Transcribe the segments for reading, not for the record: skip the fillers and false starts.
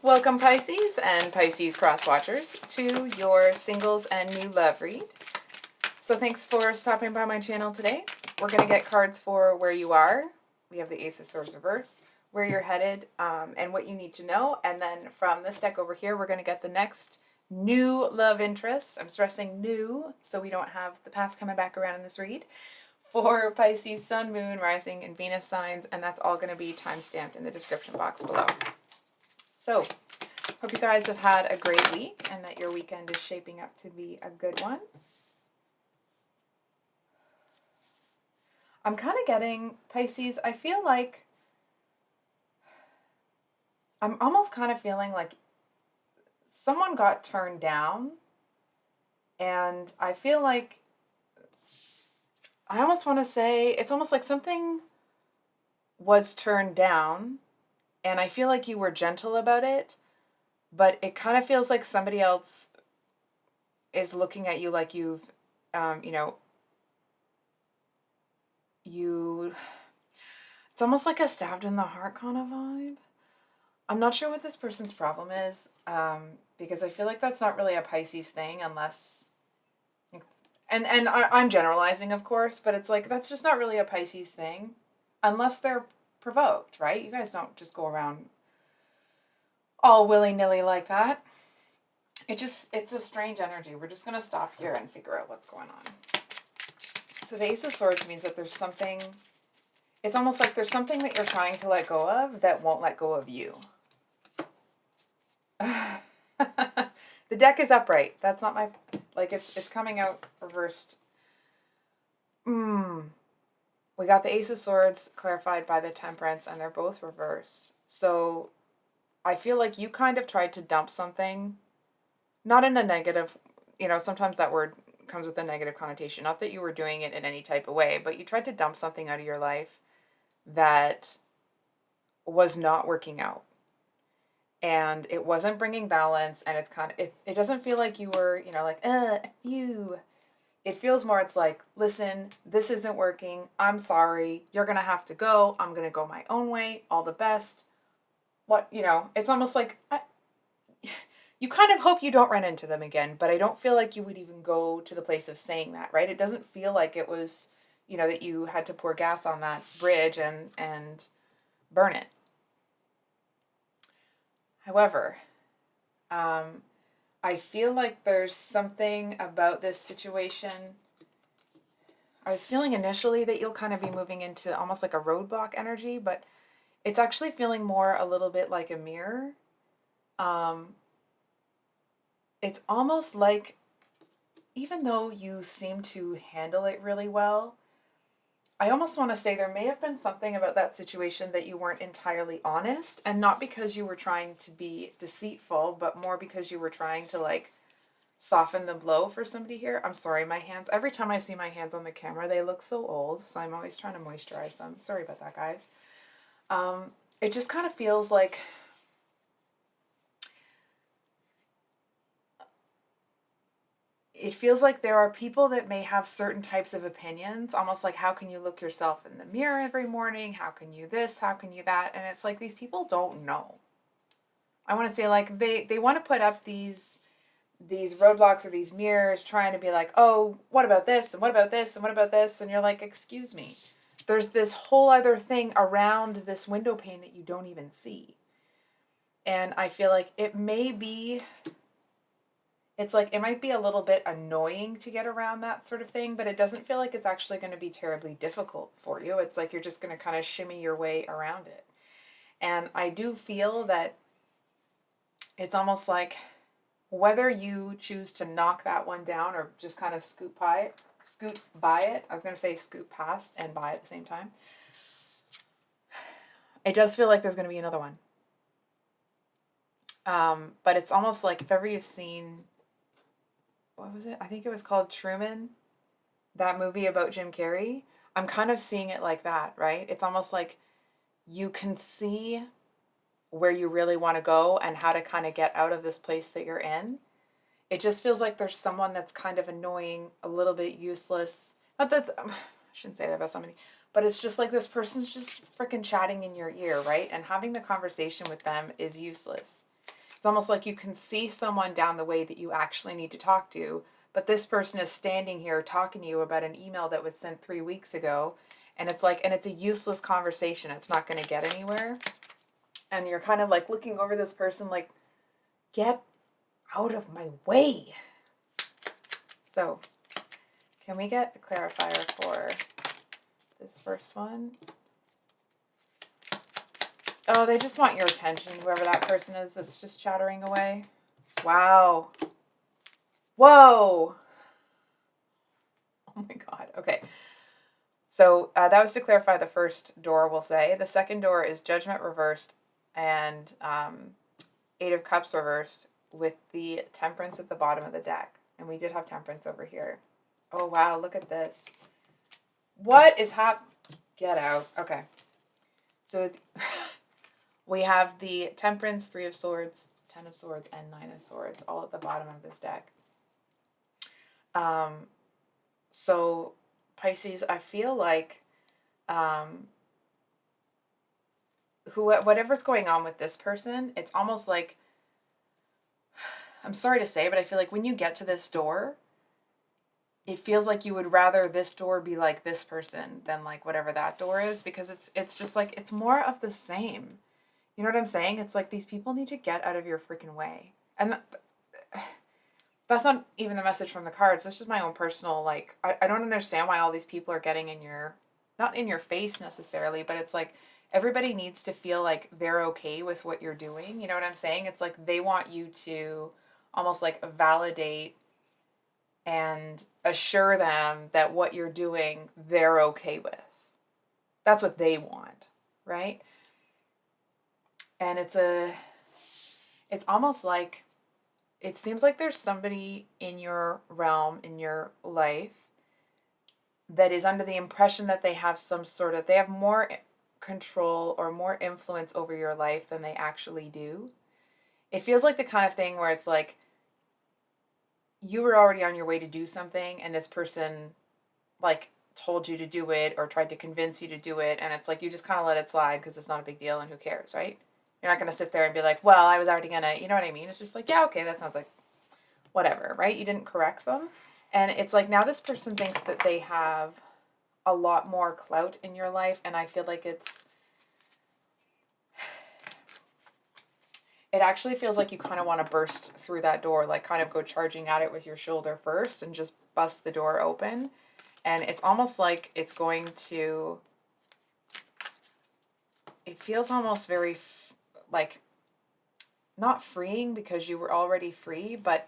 Welcome Pisces and Pisces cross watchers to your singles and new love read. So thanks for stopping by my channel today. We're going to get cards for where you are. We have the Ace of Swords reversed, where you're headed, and what you need to know. And then from this deck over here, we're going to get the next new love interest. I'm stressing new, so we don't have the past coming back around in this read. For Pisces Sun, Moon, Rising, and Venus signs, and that's all going to be time-stamped in the description box below. So, hope you guys have had a great week and that your weekend is shaping up to be a good one. I'm kind of getting, Pisces, I feel like, I'm almost kind of feeling like someone got turned down, and I feel like, I almost want to say, it's almost like something was turned down, and I feel like you were gentle about it, but it kind of feels like somebody else is looking at you like you've, it's almost like a stabbed in the heart kind of vibe. I'm not sure what this person's problem is, because I feel like that's not really a Pisces thing unless, and I'm generalizing, of course, but it's like, that's just not really a Pisces thing unless they're provoked, right? You guys don't just go around all willy-nilly like that. It's a strange energy. We're just going to stop here and figure out what's going on. So the Ace of Swords means that there's something, it's almost like there's something that you're trying to let go of that won't let go of you. The deck is upright. That's not my, like, it's coming out reversed. We got the Ace of Swords clarified by the Temperance, and they're both reversed. So I feel like you kind of tried to dump something, not in a negative, sometimes that word comes with a negative connotation. Not that you were doing it in any type of way, but you tried to dump something out of your life that was not working out. And it wasn't bringing balance, and it's kind of, it doesn't feel like you were, like, you. It feels more, it's like, listen, this isn't working. I'm sorry. You're going to have to go. I'm going to go my own way. All the best. It's almost like, you kind of hope you don't run into them again, but I don't feel like you would even go to the place of saying that, right? It doesn't feel like it was, that you had to pour gas on that bridge and burn it. However, I feel like there's something about this situation. I was feeling initially that you'll kind of be moving into almost like a roadblock energy, but it's actually feeling more a little bit like a mirror. It's almost like, even though you seem to handle it really well, I almost want to say there may have been something about that situation that you weren't entirely honest, and not because you were trying to be deceitful, but more because you were trying to, like, soften the blow for somebody here. I'm sorry, my hands, every time I see my hands on the camera, they look so old, so I'm always trying to moisturize them. Sorry about that, guys. It just kind of feels like, it feels like there are people that may have certain types of opinions, almost like, how can you look yourself in the mirror every morning? How can you this? How can you that? And it's like, these people don't know. I want to say, like, they want to put up these roadblocks or these mirrors trying to be like, oh, what about this? And what about this? And what about this? And you're like, excuse me. There's this whole other thing around this window pane that you don't even see. And I feel like it may be, it's like, it might be a little bit annoying to get around that sort of thing, but it doesn't feel like it's actually going to be terribly difficult for you. It's like you're just going to kind of shimmy your way around it. And I do feel that it's almost like, whether you choose to knock that one down or just kind of scoot by it. I was going to say scoot past and by at the same time. It does feel like there's going to be another one. But it's almost like, if ever you've seen, what was it? I think it was called Truman, that movie about Jim Carrey. I'm kind of seeing it like that, right? It's almost like you can see where you really want to go and how to kind of get out of this place that you're in. It just feels like there's someone that's kind of annoying, a little bit useless. Not that, I shouldn't say that about somebody, but it's just like this person's just freaking chatting in your ear, right? And having the conversation with them is useless. It's almost like you can see someone down the way that you actually need to talk to, but this person is standing here talking to you about an email that was sent 3 weeks ago, and it's like, and it's a useless conversation. It's not going to get anywhere. And you're kind of like looking over this person like, get out of my way. So, can we get a clarifier for this first one? Oh, they just want your attention, whoever that person is that's just chattering away. Wow. Whoa. Oh my God. Okay. So that was to clarify the first door, we'll say. The second door is Judgment reversed and Eight of Cups reversed with the Temperance at the bottom of the deck. And we did have Temperance over here. Oh, wow. Look at this. What is happening? Get out. Okay. So we have the Temperance, Three of Swords, Ten of Swords, and Nine of Swords all at the bottom of this deck. So Pisces, I feel like whatever's going on with this person, it's almost like, I'm sorry to say, but I feel like when you get to this door, it feels like you would rather this door be like this person than like whatever that door is, because it's just like, it's more of the same. You know what I'm saying? It's like these people need to get out of your freaking way. And that's not even the message from the cards. That's just my own personal, like, I don't understand why all these people are getting in your, not in your face necessarily, but it's like everybody needs to feel like they're okay with what you're doing. You know what I'm saying? It's like they want you to almost like validate and assure them that what you're doing, they're okay with. That's what they want, right? And it's almost like, it seems like there's somebody in your realm, in your life, that is under the impression that they have they have more control or more influence over your life than they actually do. It feels like the kind of thing where it's like, you were already on your way to do something, and this person, like, told you to do it or tried to convince you to do it, and it's like you just kind of let it slide because it's not a big deal and who cares, right? You're not going to sit there and be like, well, I was already going to, you know what I mean? It's just like, yeah, okay, that sounds like whatever, right? You didn't correct them. And it's like now this person thinks that they have a lot more clout in your life, and I feel like it actually feels like you kind of want to burst through that door, like kind of go charging at it with your shoulder first and just bust the door open. And it's almost like it's going to, it feels almost very like not freeing because you were already free, but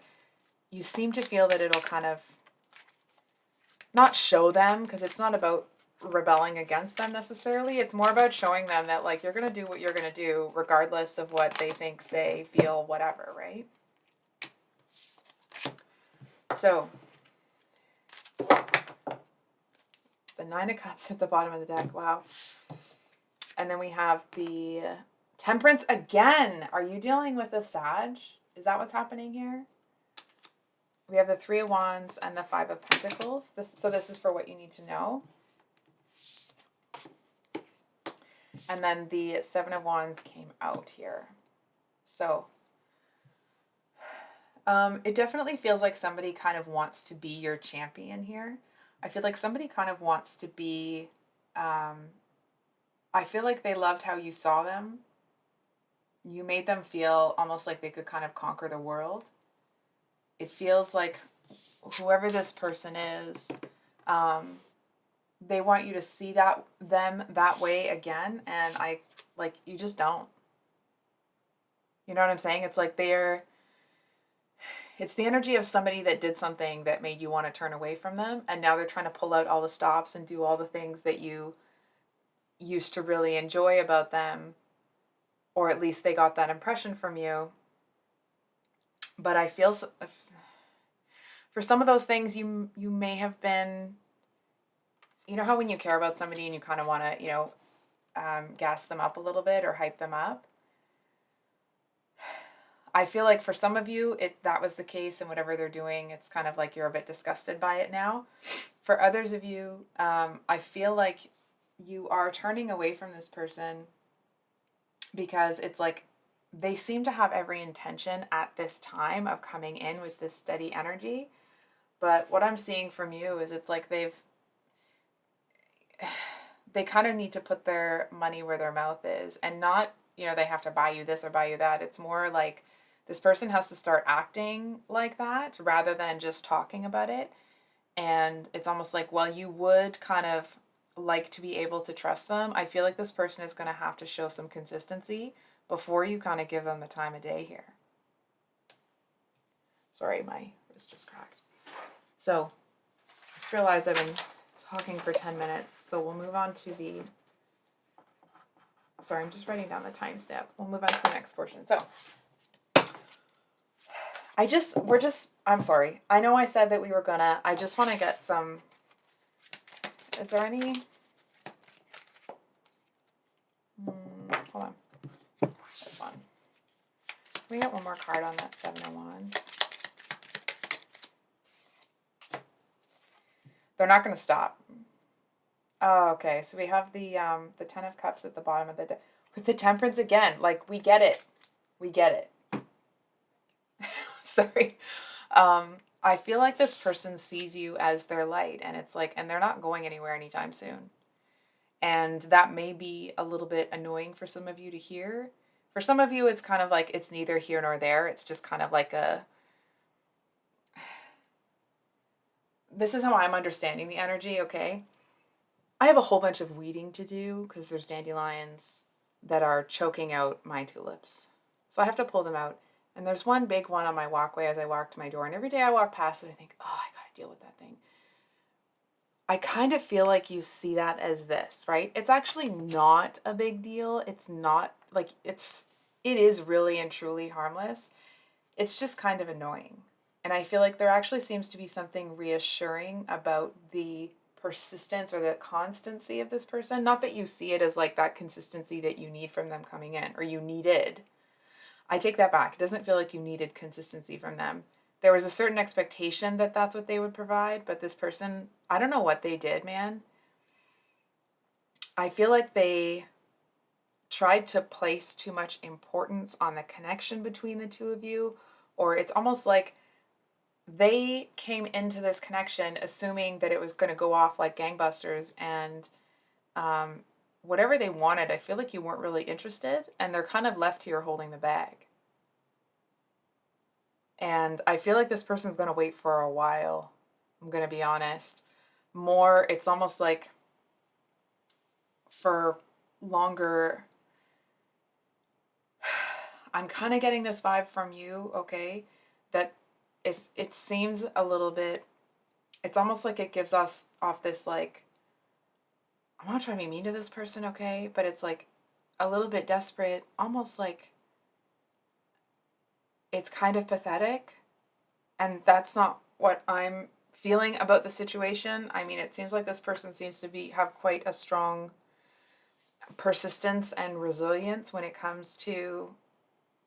you seem to feel that it'll kind of not show them, because it's not about rebelling against them necessarily. It's more about showing them that like you're going to do what you're going to do regardless of what they think, say, feel, whatever, right? So the Nine of Cups at the bottom of the deck. Wow. And then we have the Temperance again. Are you dealing with a Sag? Is that what's happening here? We have the Three of Wands and the Five of Pentacles. So this is for what you need to know. And then the Seven of Wands came out here. So it definitely feels like somebody kind of wants to be your champion here. I feel like somebody kind of wants to be, I feel like they loved how you saw them. You made them feel almost like they could kind of conquer the world. It feels like whoever this person is, they want you to see them that way again, and you just don't. You know what I'm saying? It's like it's the energy of somebody that did something that made you want to turn away from them, and now they're trying to pull out all the stops and do all the things that you used to really enjoy about them, or at least they got that impression from you. But I feel for some of those things you may have been, you know how when you care about somebody and you kind of want to, gas them up a little bit or hype them up? I feel like for some of you, that was the case, and whatever they're doing, it's kind of like you're a bit disgusted by it now. For others of you, I feel like you are turning away from this person because it's like they seem to have every intention at this time of coming in with this steady energy. But what I'm seeing from you is it's like they kind of need to put their money where their mouth is, and not, you know, they have to buy you this or buy you that. It's more like this person has to start acting like that rather than just talking about it. And it's almost like, well, you would kind of like to be able to trust them. I feel like this person is going to have to show some consistency before you kind of give them the time of day here. Sorry, my wrist just cracked. So I just realized I've been talking for 10 minutes. So we'll move on to the, sorry, I'm just writing down the time step. We'll move on to the next portion. So I'm sorry. I know I said that we were gonna, I just want to get some, is there any, hold on. This one. We got one more card on that Seven of Wands. They're not going to stop. Oh, okay. So we have the Ten of Cups at the bottom of the deck. With the Temperance again. Like, we get it. We get it. Sorry. I feel like this person sees you as their light. And it's like, and they're not going anywhere anytime soon. And that may be a little bit annoying for some of you to hear. For some of you, it's kind of like it's neither here nor there. It's just kind of like a... This is how I'm understanding the energy, okay? I have a whole bunch of weeding to do because there's dandelions that are choking out my tulips. So I have to pull them out. And there's one big one on my walkway as I walk to my door. And every day I walk past it, I think, oh, I got to deal with that thing. I kind of feel like you see that as this, right? It's actually not a big deal. It's not like it is really and truly harmless. It's just kind of annoying. And I feel like there actually seems to be something reassuring about the persistence or the constancy of this person. Not that you see it as like that consistency that you need from them coming in, or you needed. I take that back. It doesn't feel like you needed consistency from them. There was a certain expectation that that's what they would provide, but this person, I don't know what they did, man. I feel like they tried to place too much importance on the connection between the two of you, or it's almost like they came into this connection assuming that it was going to go off like gangbusters, and whatever they wanted, I feel like you weren't really interested, and they're kind of left here holding the bag. And I feel like this person's going to wait for a while. I'm going to be honest. More, it's almost like for longer. I'm kind of getting this vibe from you, okay? That it seems a little bit, it's almost like it gives us off this like, I'm not trying to be mean to this person, okay? But it's like a little bit desperate, almost like it's kind of pathetic. And that's not what I'm feeling about the situation. I mean, it seems like this person seems to have quite a strong persistence and resilience when it comes to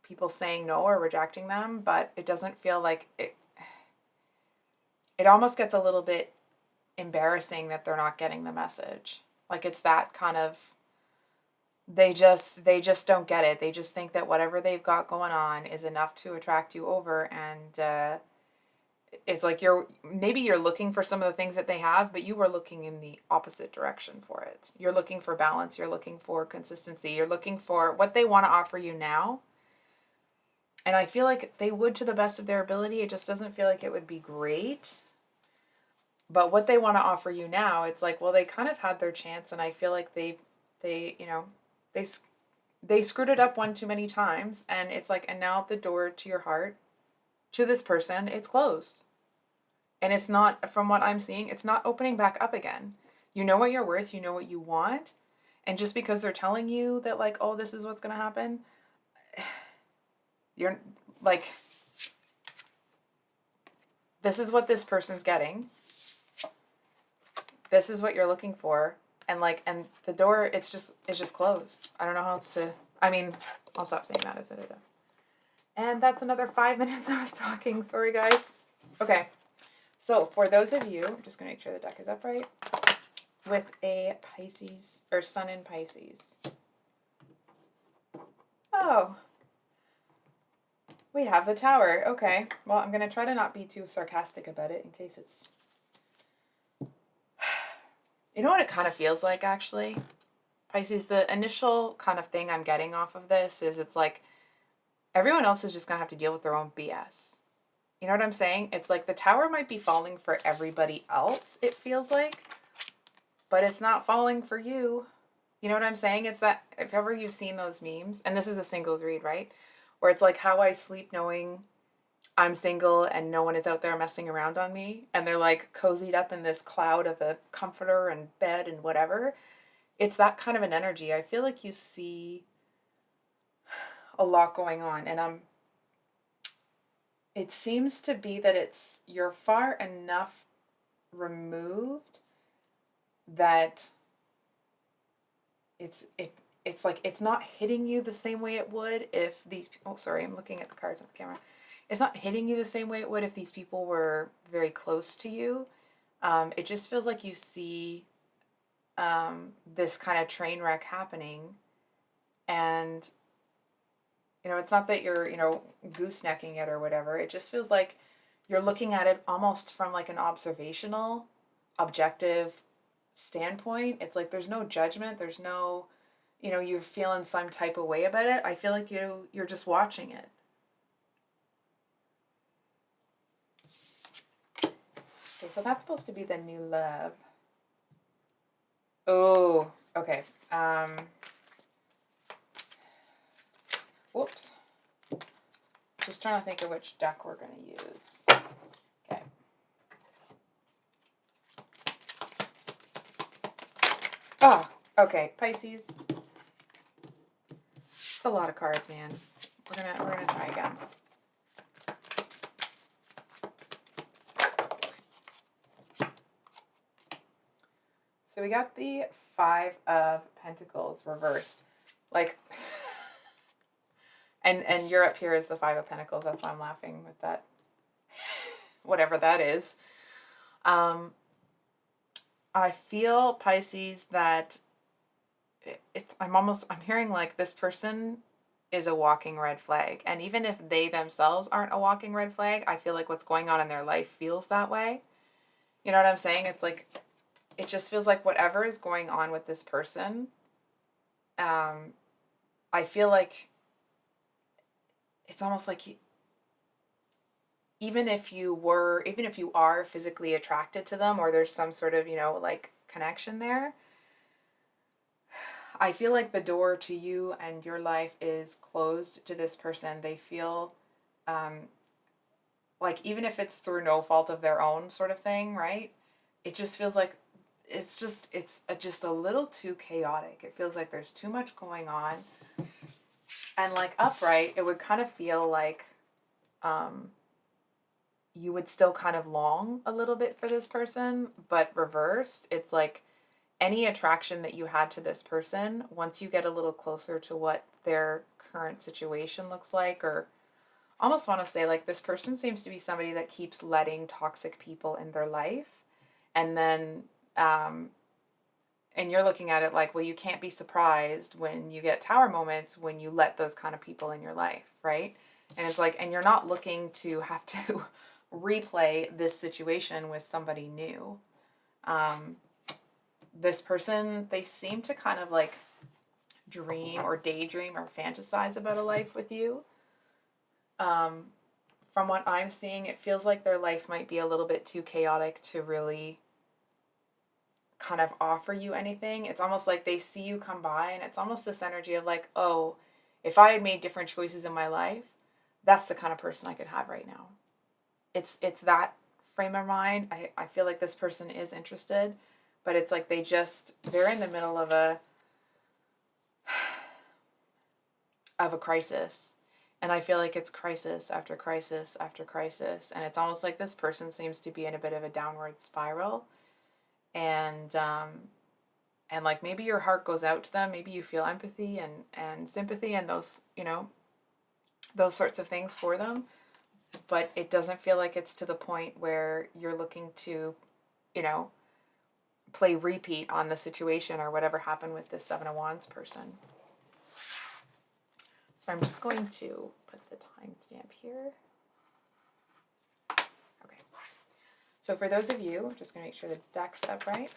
people saying no or rejecting them, but it doesn't feel like it almost gets a little bit embarrassing that they're not getting the message. Like it's that kind of, they just don't get it. They just think that whatever they've got going on is enough to attract you over, and it's like maybe you're looking for some of the things that they have, but you were looking in the opposite direction for it. You're looking for balance, you're looking for consistency, you're looking for what they want to offer you now. And I feel like they would to the best of their ability. It just doesn't feel like it would be great. But what they want to offer you now, it's like, well, they kind of had their chance, and I feel like they screwed it up one too many times, and it's like, and now the door to your heart, to this person, it's closed. And it's not, from what I'm seeing, it's not opening back up again. You know what you're worth, you know what you want, and just because they're telling you that, like, oh, this is what's going to happen, you're, like, this is what this person's getting. This is what you're looking for. And, like, and the door, it's just closed. I don't know how else to, I mean, I'll stop saying that. I've said it. And that's another 5 minutes I was talking. Sorry, guys. Okay. So, for those of you, I'm just going to make sure the deck is upright, with a Pisces, or Sun in Pisces. Oh. We have the Tower. Okay. Well, I'm going to try to not be too sarcastic about it in case it's... You know what it kind of feels like, actually? Pisces, the initial kind of thing I'm getting off of this is it's like everyone else is just going to have to deal with their own BS. You know what I'm saying? It's like the Tower might be falling for everybody else, it feels like, but it's not falling for you. You know what I'm saying? It's that, if ever you've seen those memes, and this is a singles read, right? Where it's like how I sleep knowing I'm single and no one is out there messing around on me. And they're like cozied up in this cloud of a comforter and bed and whatever. It's that kind of an energy. I feel like you see a lot going on. And it seems to be that you're far enough removed that it's like it's not hitting you the same way it would if these people... Oh, sorry, I'm looking at the cards on the camera. It's not hitting you the same way it would if these people were very close to you. It just feels like you see this kind of train wreck happening, and it's not that you're goosenecking it or whatever. It just feels like you're looking at it almost from like an observational, objective standpoint. It's like there's no judgment, there's no, you're feeling some type of way about it. I feel like you're just watching it. Okay, so that's supposed to be the new love. Oh, okay. Whoops. Just trying to think of which deck we're going to use. Okay. Oh, okay. Pisces. It's a lot of cards, man. We're gonna try again. So we got the Five of Pentacles reversed. Like, and you're up here is the Five of Pentacles. That's why I'm laughing with that. Whatever that is. I feel, Pisces, that I'm hearing like this person is a walking red flag. And even if they themselves aren't a walking red flag, I feel like what's going on in their life feels that way. You know what I'm saying? It's like, it just feels like whatever is going on with this person, I feel like it's almost like even if you are physically attracted to them, or there's some sort of, like connection there, I feel like the door to you and your life is closed to this person. They feel like even if it's through no fault of their own sort of thing, right? It just feels like it's just a little too chaotic. It feels like there's too much going on. And like upright, it would kind of feel like you would still kind of long a little bit for this person, but reversed, it's like any attraction that you had to this person, once you get a little closer to what their current situation looks like, or almost want to say like this person seems to be somebody that keeps letting toxic people in their life, and then and you're looking at it like, well, you can't be surprised when you get Tower moments when you let those kind of people in your life, right? And it's like, and you're not looking to have to replay this situation with somebody new. This person, they seem to kind of like dream or daydream or fantasize about a life with you. From what I'm seeing, it feels like their life might be a little bit too chaotic to really kind of offer you anything. It's almost like they see you come by, and it's almost this energy of like, oh, if I had made different choices in my life, that's the kind of person I could have right now. It's that frame of mind. I feel like this person is interested, but it's like they're in the middle of a crisis. And I feel like it's crisis after crisis after crisis. And it's almost like this person seems to be in a bit of a downward spiral. And like maybe your heart goes out to them. Maybe you feel empathy and sympathy and those, those sorts of things for them. But it doesn't feel like it's to the point where you're looking to, play repeat on the situation or whatever happened with this Seven of Wands person. So I'm just going to put the timestamp here. Okay. So for those of you, just going to make sure the deck's up right.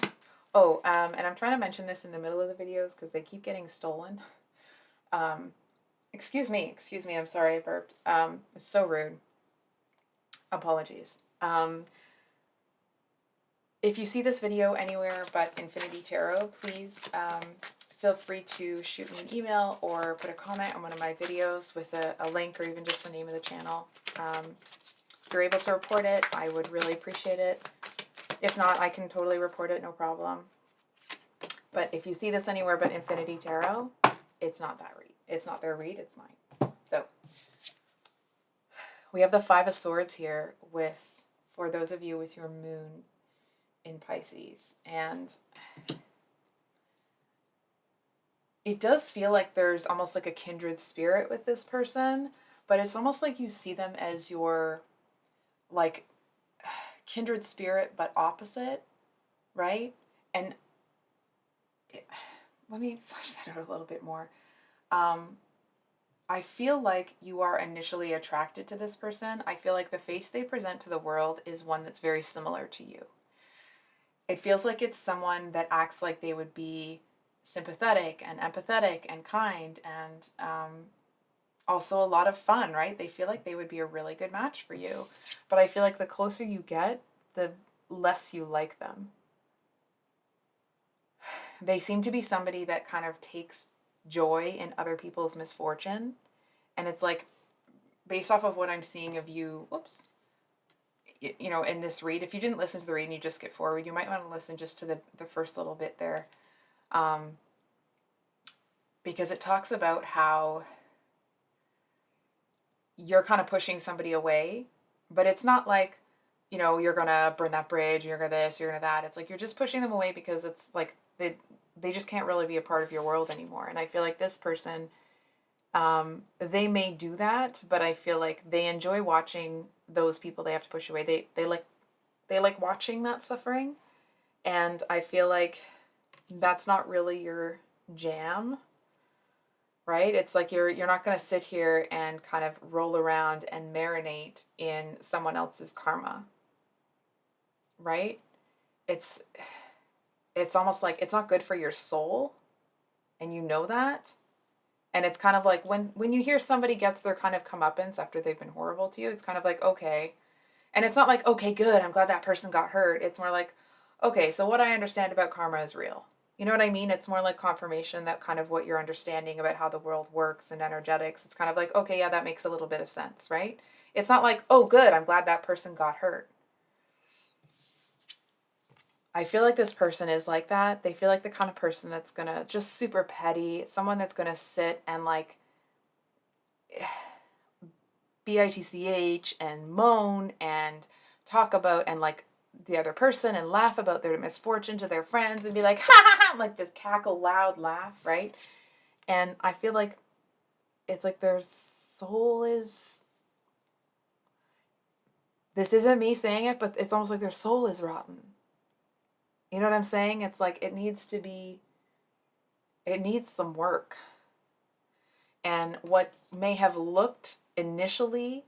Oh, and I'm trying to mention this in the middle of the videos because they keep getting stolen. Excuse me, I'm sorry I burped. It's so rude. Apologies. If you see this video anywhere but Infinity Tarot, please feel free to shoot me an email or put a comment on one of my videos with a link or even just the name of the channel. If you're able to report it, I would really appreciate it. If not, I can totally report it, no problem. But if you see this anywhere but Infinity Tarot, it's not that read. It's not their read, it's mine. So, we have the Five of Swords here for those of you with your moon in Pisces. And it does feel like there's almost like a kindred spirit with this person, but it's almost like you see them as your, like, kindred spirit but opposite, right? And let me flesh that out a little bit more. I feel like you are initially attracted to this person. I feel like the face they present to the world is one that's very similar to you. It feels like it's someone that acts like they would be sympathetic and empathetic and kind and also a lot of fun, right? They feel like they would be a really good match for you. But I feel like the closer you get, the less you like them. They seem to be somebody that kind of takes joy in other people's misfortune. And it's like, based off of what I'm seeing of you, whoops, you know, in this read, if you didn't listen to the read and you just skip forward, you might want to listen just to the first little bit there. Because it talks about how you're kind of pushing somebody away, but it's not like, you know, you're going to burn that bridge, you're going to this, you're going to that. It's like you're just pushing them away because it's like they just can't really be a part of your world anymore. And I feel like this person, they may do that, but I feel like they enjoy watching those people they have to push away. They like watching that suffering. And I feel like that's not really your jam, right? It's like you're not going to sit here and kind of roll around and marinate in someone else's karma, right? It's almost like it's not good for your soul, and you know that. And it's kind of like when you hear somebody gets their kind of comeuppance after they've been horrible to you, it's kind of like, okay. And it's not like, okay, good, I'm glad that person got hurt. It's more like, okay, so what I understand about karma is real. You know what I mean? It's more like confirmation that kind of what you're understanding about how the world works and energetics. It's kind of like, okay, yeah, that makes a little bit of sense, right? It's not like, oh, good, I'm glad that person got hurt. I feel like this person is like that. They feel like the kind of person that's going to just super petty, someone that's going to sit and like bitch and moan and talk about and like the other person and laugh about their misfortune to their friends and be like, ha ha ha, like this cackle loud laugh, right? And I feel like it's like their soul is, this isn't me saying it, but it's almost like their soul is rotten. You know what I'm saying? It's like it needs some work. And what may have looked initially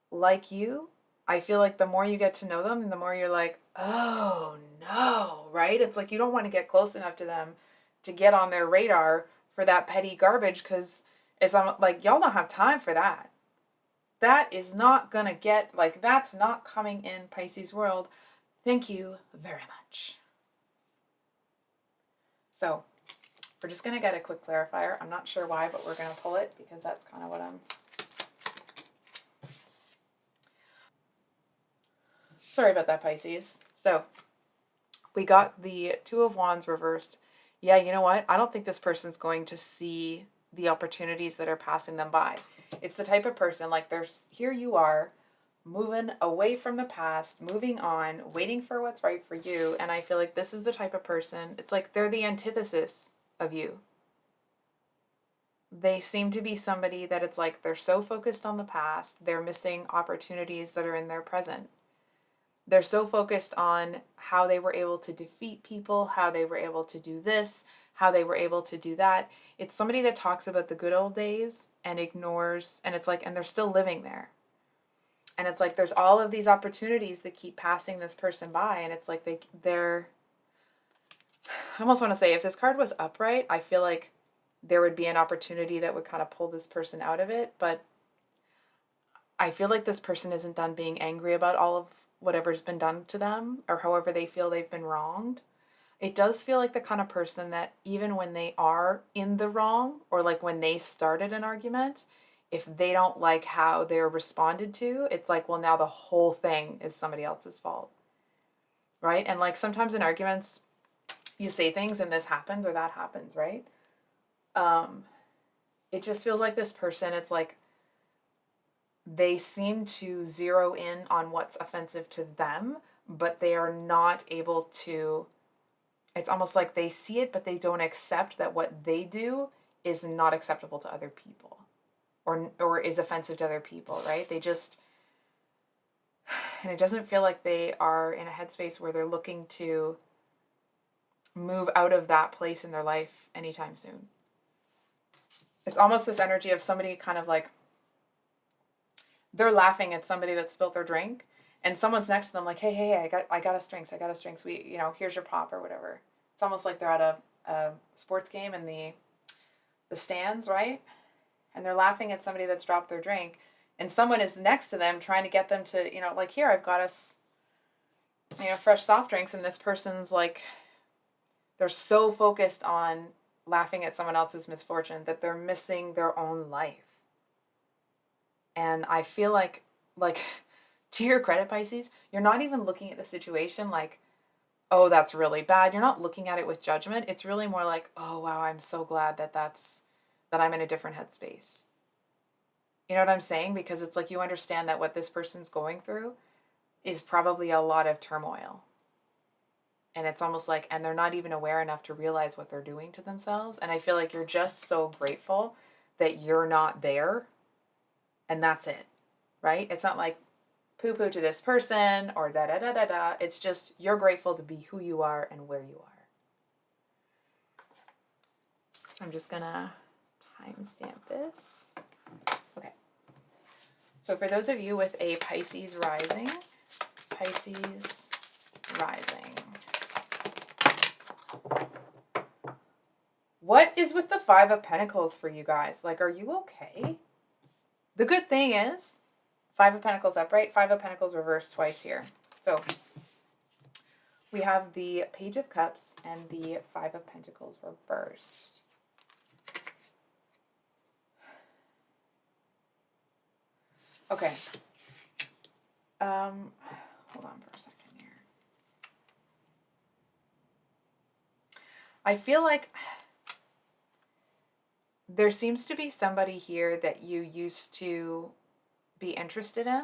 like you, I feel like the more you get to know them and the more you're like, oh no, right? It's like you don't want to get close enough to them to get on their radar for that petty garbage because it's like, y'all don't have time for that. That is not going to get, like, that's not coming in Pisces world. Thank you very much. So we're just going to get a quick clarifier. I'm not sure why, but we're going to pull it because that's kind of what I'm... Sorry about that, Pisces. So we got the Two of Wands reversed. Yeah, you know what? I don't think this person's going to see the opportunities that are passing them by. It's the type of person, like, here you are, moving away from the past, moving on, waiting for what's right for you. And I feel like this is the type of person, it's like they're the antithesis of you. They seem to be somebody that it's like they're so focused on the past, they're missing opportunities that are in their present. They're so focused on how they were able to defeat people, how they were able to do this, how they were able to do that. It's somebody that talks about the good old days and ignores, and it's like, and they're still living there. And it's like there's all of these opportunities that keep passing this person by, and it's like they're I almost want to say, if this card was upright, I feel like there would be an opportunity that would kind of pull this person out of it, but I feel like this person isn't done being angry about all of whatever's been done to them or however they feel they've been wronged. It does feel like the kind of person that even when they are in the wrong, or like when they started an argument, if they don't like how they're responded to, it's like, well, now the whole thing is somebody else's fault. Right? And like sometimes in arguments, you say things and this happens or that happens, right? It just feels like this person, it's like they seem to zero in on what's offensive to them, but they are not able to, it's almost like they see it, but they don't accept that what they do is not acceptable to other people or is offensive to other people, right? They just, and it doesn't feel like they are in a headspace where they're looking to move out of that place in their life anytime soon. It's almost this energy of somebody kind of like, they're laughing at somebody that spilled their drink, and someone's next to them like, hey, I got us drinks. We, here's your pop or whatever. It's almost like they're at a sports game in the stands, right? And they're laughing at somebody that's dropped their drink, and someone is next to them trying to get them to, like, here, I've got us, fresh soft drinks, and this person's like, they're so focused on laughing at someone else's misfortune that they're missing their own life. And I feel like, to your credit, Pisces, you're not even looking at the situation like, oh, that's really bad. You're not looking at it with judgment. It's really more like, oh, wow, I'm so glad that I'm in a different headspace. You know what I'm saying? Because it's like you understand that what this person's going through is probably a lot of turmoil. And it's almost like, and they're not even aware enough to realize what they're doing to themselves. And I feel like you're just so grateful that you're not there. And that's it, right? It's not like poo-poo to this person or da-da-da-da-da. It's just you're grateful to be who you are and where you are. So I'm just going to timestamp this. Okay. So for those of you with a Pisces rising, what is with the Five of Pentacles for you guys? Like, are you okay? The good thing is, Five of Pentacles upright, Five of Pentacles reversed twice here. So we have the Page of Cups and the Five of Pentacles reversed. Okay. Hold on for a second here. I feel like there seems to be somebody here that you used to be interested in.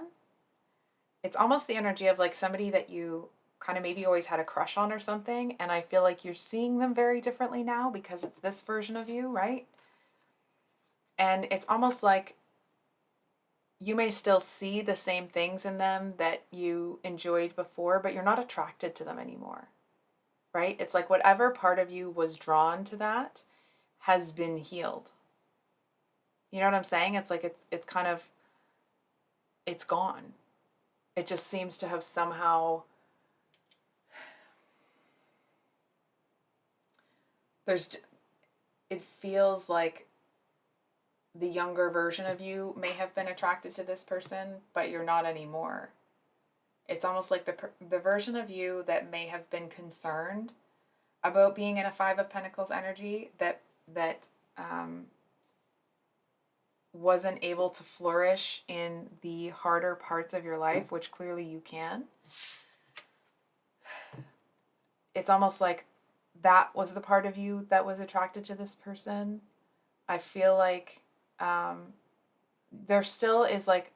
It's almost the energy of like somebody that you kind of maybe always had a crush on or something, and I feel like you're seeing them very differently now because it's this version of you, right? And it's almost like you may still see the same things in them that you enjoyed before, but you're not attracted to them anymore, right? It's like whatever part of you was drawn to that has been healed. You know what I'm saying? It's like it's kind of, it's gone. It just seems to have somehow, it feels like the younger version of you may have been attracted to this person, but you're not anymore. It's almost like the version of you that may have been concerned about being in a Five of Pentacles energy that wasn't able to flourish in the harder parts of your life, which clearly you can. It's almost like that was the part of you that was attracted to this person. I feel like there still is, like,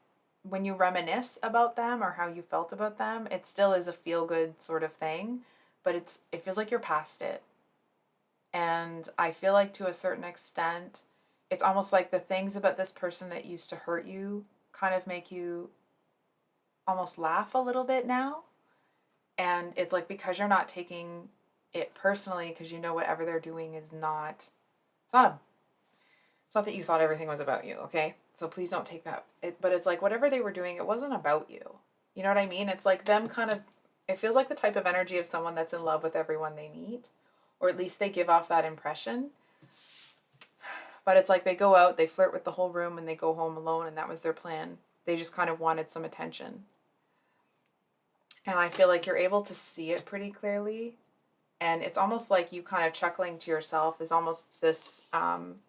when you reminisce about them or how you felt about them, it still is a feel-good sort of thing, but it feels like you're past it. And I feel like to a certain extent, it's almost like the things about this person that used to hurt you kind of make you almost laugh a little bit now. And it's like because you're not taking it personally, because you know whatever they're doing is not, it's not a, it's not that you thought everything was about you, okay? So please don't take that. But it's like whatever they were doing, it wasn't about you. You know what I mean? It's like them kind of, it feels like the type of energy of someone that's in love with everyone they meet, or at least they give off that impression. But it's like they go out, they flirt with the whole room, and they go home alone, and that was their plan. They just kind of wanted some attention. And I feel like you're able to see it pretty clearly. And it's almost like you kind of chuckling to yourself is almost this kind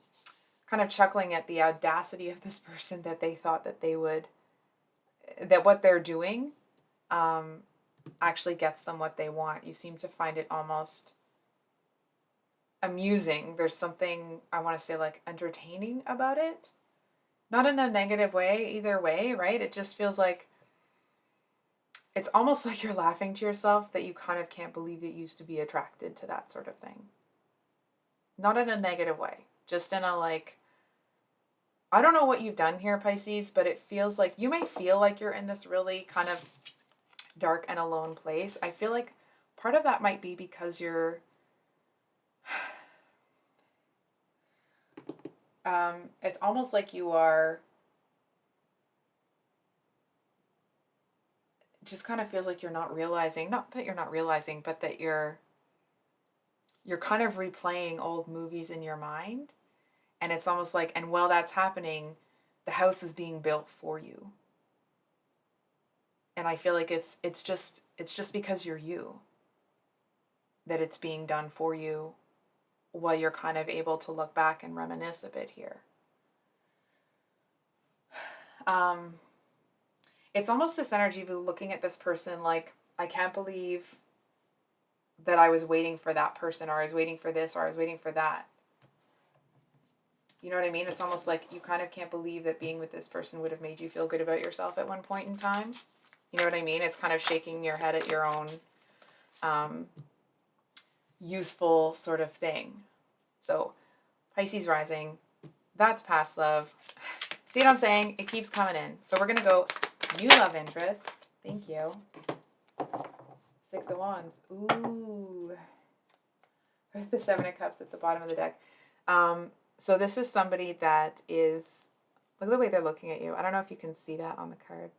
of chuckling at the audacity of this person that they thought that they would, that what they're doing actually gets them what they want. You seem to find it almost amusing. There's something, I want to say, like entertaining about it. Not in a negative way, either way, right? It just feels like it's almost like you're laughing to yourself that you kind of can't believe that you used to be attracted to that sort of thing. Not in a negative way, just in a like, I don't know what you've done here, Pisces, but it feels like you may feel like you're in this really kind of dark and alone place. I feel like part of that might be because you're it's almost like you are, it just kind of feels like you're not realizing, not that you're not realizing, but that you're kind of replaying old movies in your mind. And it's almost like, and while that's happening, the house is being built for you. And I feel like it's just because you're you that it's being done for you, while you're kind of able to look back and reminisce a bit here. It's almost this energy of looking at this person like, I can't believe that I was waiting for that person, or I was waiting for this, or I was waiting for that. You know what I mean? It's almost like you kind of can't believe that being with this person would have made you feel good about yourself at one point in time. You know what I mean? It's kind of shaking your head at your own youthful sort of thing. So Pisces rising, that's past love. See what I'm saying? It keeps coming in. So we're going to go new love interest. Thank you. 6 of Wands. Ooh. With the 7 of Cups at the bottom of the deck. So this is somebody that is, look at the way they're looking at you. I don't know if you can see that on the card.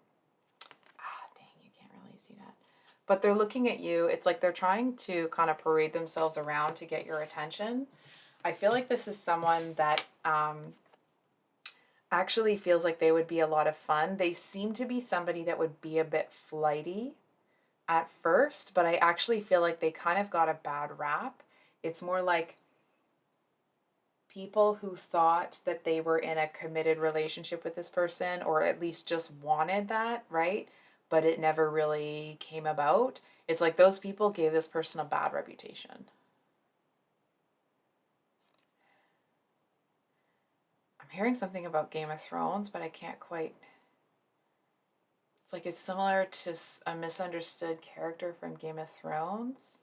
Dang, you can't really see that. But they're looking at you. It's like they're trying to kind of parade themselves around to get your attention. I feel like this is someone that actually feels like they would be a lot of fun. They seem to be somebody that would be a bit flighty at first, but I actually feel like they kind of got a bad rap. It's more like people who thought that they were in a committed relationship with this person, or at least just wanted that, right? But it never really came about. It's like those people gave this person a bad reputation. I'm hearing something about Game of Thrones, but I can't quite. It's like it's similar to a misunderstood character from Game of Thrones.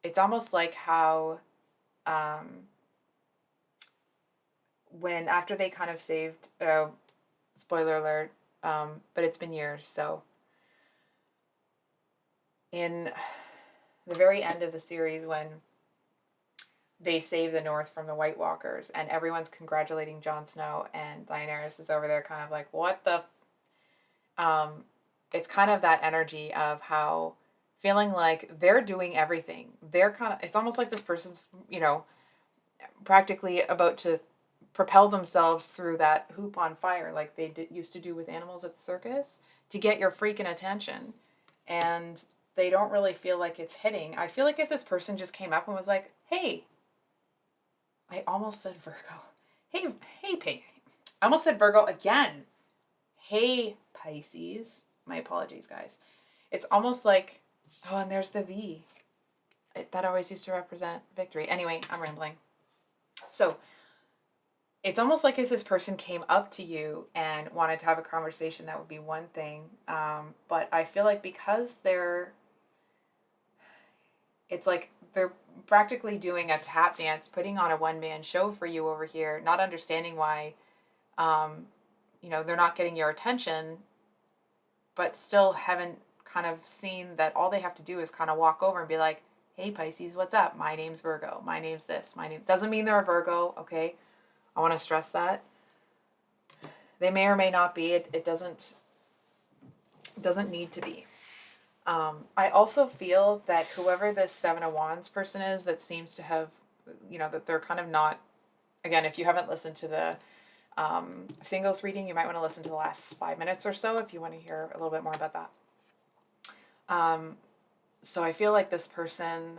It's almost like how when after they kind of saved, spoiler alert, but it's been years, so in the very end of the series when they save the North from the White Walkers and everyone's congratulating Jon Snow and Daenerys is over there kind of like, what the it's kind of that energy of how feeling like they're doing everything. They're kind of, it's almost like this person's, practically about to propel themselves through that hoop on fire like they used to do with animals at the circus to get your freaking attention. And they don't really feel like it's hitting. I feel like if this person just came up and was like, hey, I almost said Virgo. Hey, I almost said Virgo again. Hey, Pisces. My apologies, guys. It's almost like, oh, and there's the V. That always used to represent victory. Anyway, I'm rambling. So it's almost like if this person came up to you and wanted to have a conversation, that would be one thing. But I feel like because it's like they're practically doing a tap dance, putting on a one-man show for you over here, not understanding why, they're not getting your attention, but still haven't kind of seen that all they have to do is kind of walk over and be like, hey, Pisces, what's up? My name's Virgo. My name's this. My name doesn't mean they're a Virgo, okay? I want to stress that. They may or may not be. It doesn't need to be. I also feel that whoever this Seven of Wands person is that seems to have, that they're kind of not, again, if you haven't listened to the singles reading, you might want to listen to the last 5 minutes or so if you want to hear a little bit more about that. So I feel like this person,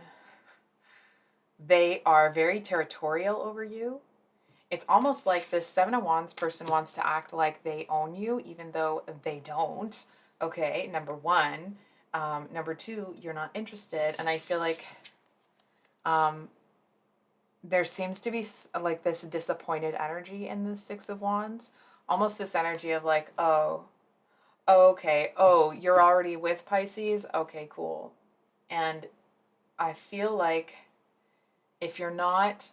they are very territorial over you. It's almost like this Seven of Wands person wants to act like they own you, even though they don't. Okay, number one. Number two, you're not interested. And I feel like there seems to be like this disappointed energy in the Six of Wands. Almost this energy of like, oh, okay, oh, you're already with Pisces? Okay, cool. And I feel like if you're not,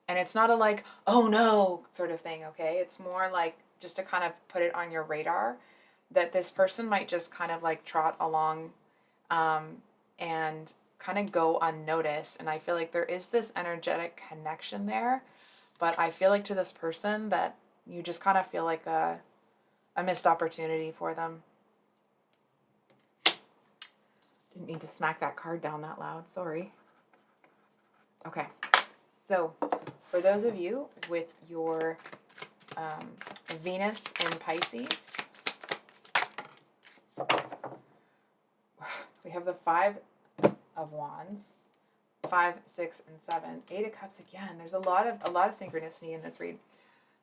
and it's not a like, oh no, sort of thing, okay? It's more like just to kind of put it on your radar that this person might just kind of like trot along and kind of go unnoticed. And I feel like there is this energetic connection there, but I feel like to this person that you just kind of feel like a missed opportunity for them. Didn't mean to smack that card down that loud, sorry. Okay, so for those of you with your Venus in Pisces, we have the Five of Wands, 5, 6, and 7. 8 of Cups again. There's a lot of synchronicity in this read.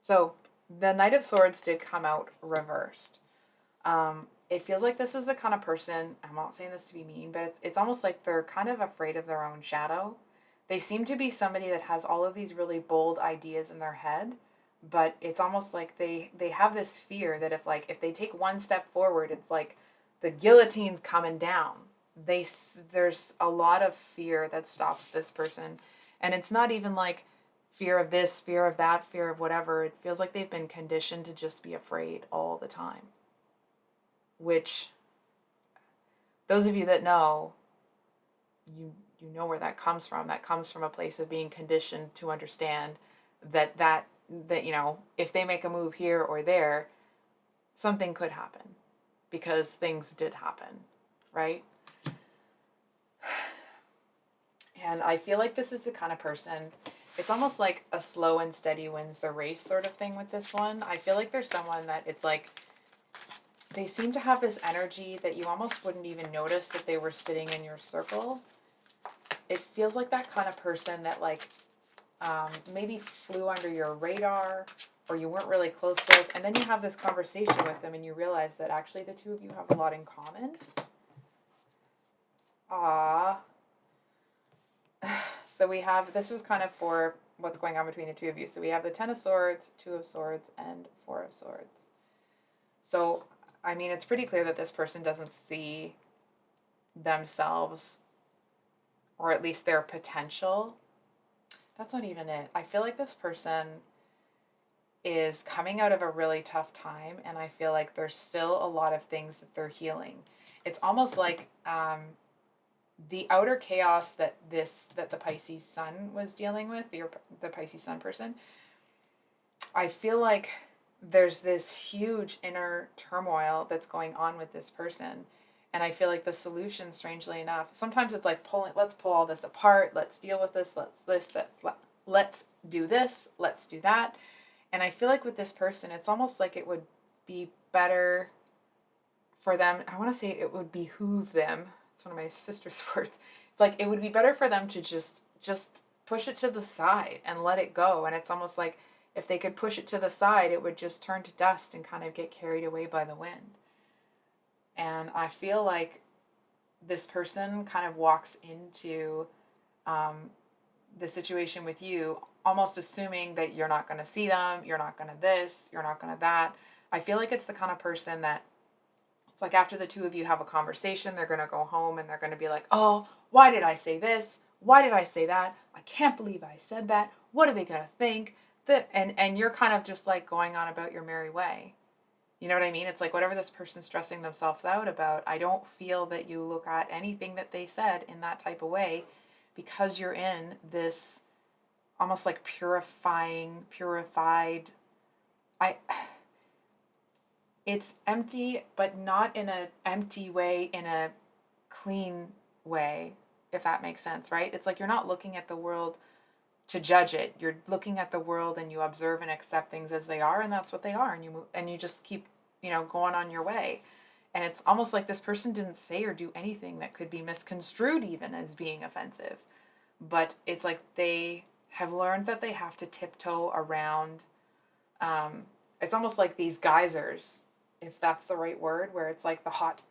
So the Knight of Swords did come out reversed. It feels like this is the kind of person, I'm not saying this to be mean, but it's almost like they're kind of afraid of their own shadow. They seem to be somebody that has all of these really bold ideas in their head, but it's almost like they have this fear that if they take one step forward, it's like the guillotine's coming down. There's a lot of fear that stops this person. And it's not even like fear of this, fear of that, fear of whatever. It feels like they've been conditioned to just be afraid all the time. Which, those of you that know, you know where that comes from. That comes from a place of being conditioned to understand that if they make a move here or there, something could happen. Because things did happen, right? And I feel like this is the kind of person, it's almost like a slow and steady wins the race sort of thing with this one. I feel like there's someone that it's like, they seem to have this energy that you almost wouldn't even notice that they were sitting in your circle. It feels like that kind of person that like maybe flew under your radar or you weren't really close with, and then you have this conversation with them and you realize that actually the two of you have a lot in common. So we have, this was kind of for what's going on between the two of you. So we have the Ten of Swords, Two of Swords, and Four of Swords. So, I mean, it's pretty clear that this person doesn't see themselves, or at least their potential. That's not even it. I feel like this person is coming out of a really tough time, and I feel like there's still a lot of things that they're healing. It's almost like the outer chaos that the Pisces Sun was dealing with, the Pisces Sun person, I feel like there's this huge inner turmoil that's going on with this person. And I feel like the solution, strangely enough, sometimes it's like let's pull all this apart, let's deal with this, let's do this, let's do that. And I feel like with this person, it's almost like it would be better for them, I want to say it would behoove them, it's one of my sister's words, it's like it would be better for them to just push it to the side and let it go. And it's almost like if they could push it to the side, it would just turn to dust and kind of get carried away by the wind. And I feel like this person kind of walks into the situation with you almost assuming that you're not going to see them, you're not going to this, you're not going to that. I feel like it's the kind of person that it's like after the two of you have a conversation, they're going to go home and they're going to be like, oh, why did I say this? Why did I say that? I can't believe I said that. What are they going to think? And you're kind of just like going on about your merry way. You know what I mean? It's like whatever this person's stressing themselves out about, I don't feel that you look at anything that they said in that type of way because you're in this almost like purified. I it's empty, but not in a empty way, in a clean way, if that makes sense, right? It's like you're not looking at the world to judge it. You're looking at the world and you observe and accept things as they are, and that's what they are, and you move, and you just keep, going on your way. And it's almost like this person didn't say or do anything that could be misconstrued even as being offensive. But it's like they have learned that they have to tiptoe around. It's almost like these geysers, if that's the right word, where it's like the hot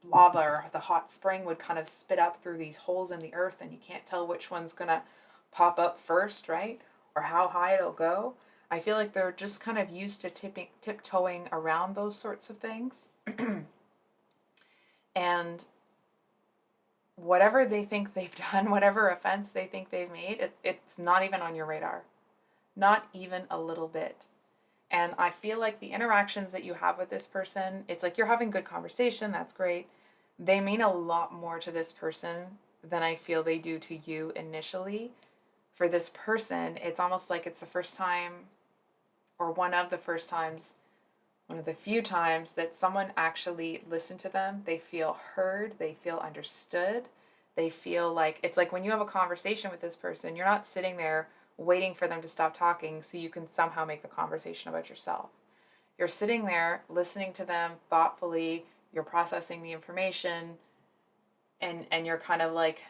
lava or the hot spring would kind of spit up through these holes in the earth, and you can't tell which one's going to pop up first, right? Or how high it'll go. I feel like they're just kind of used to tiptoeing around those sorts of things. And whatever they think they've done, whatever offense they think they've made, it's not even on your radar. Not even a little bit. And I feel like the interactions that you have with this person, it's like you're having good conversation, that's great. They mean a lot more to this person than I feel they do to you initially. For this person, it's almost like it's the first time, or one of the first times, one of the few times that someone actually listened to them. They feel heard, they feel understood, they feel like, it's like when you have a conversation with this person, you're not sitting there waiting for them to stop talking so you can somehow make the conversation about yourself. You're sitting there listening to them thoughtfully, you're processing the information, and you're kind of like,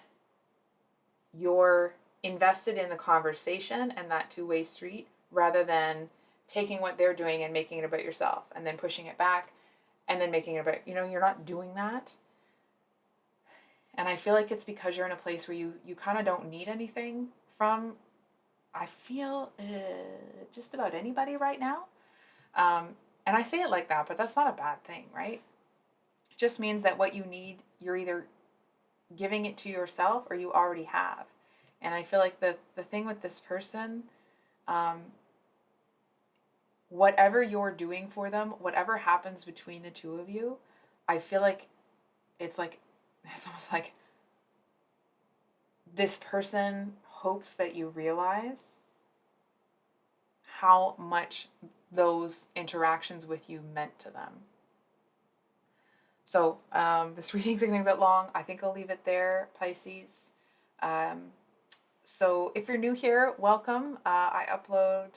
you're invested in the conversation and that two-way street rather than taking what they're doing and making it about yourself and then pushing it back and then making it about, you're not doing that. And I feel like it's because you're in a place where you kind of don't need anything from, I feel, just about anybody right now. And I say it like that, but that's not a bad thing, right? It just means that what you need, you're either giving it to yourself or you already have. And I feel like the thing with this person, whatever you're doing for them, whatever happens between the two of you, I feel like it's almost like this person hopes that you realize how much those interactions with you meant to them. So this reading's getting a bit long. I think I'll leave it there, Pisces. So if you're new here, welcome. I upload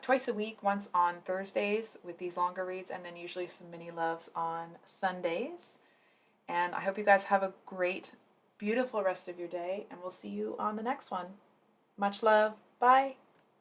twice a week, once on Thursdays with these longer reads, and then usually some mini loves on Sundays. And I hope you guys have a great, beautiful rest of your day, and we'll see you on the next one. Much love. Bye.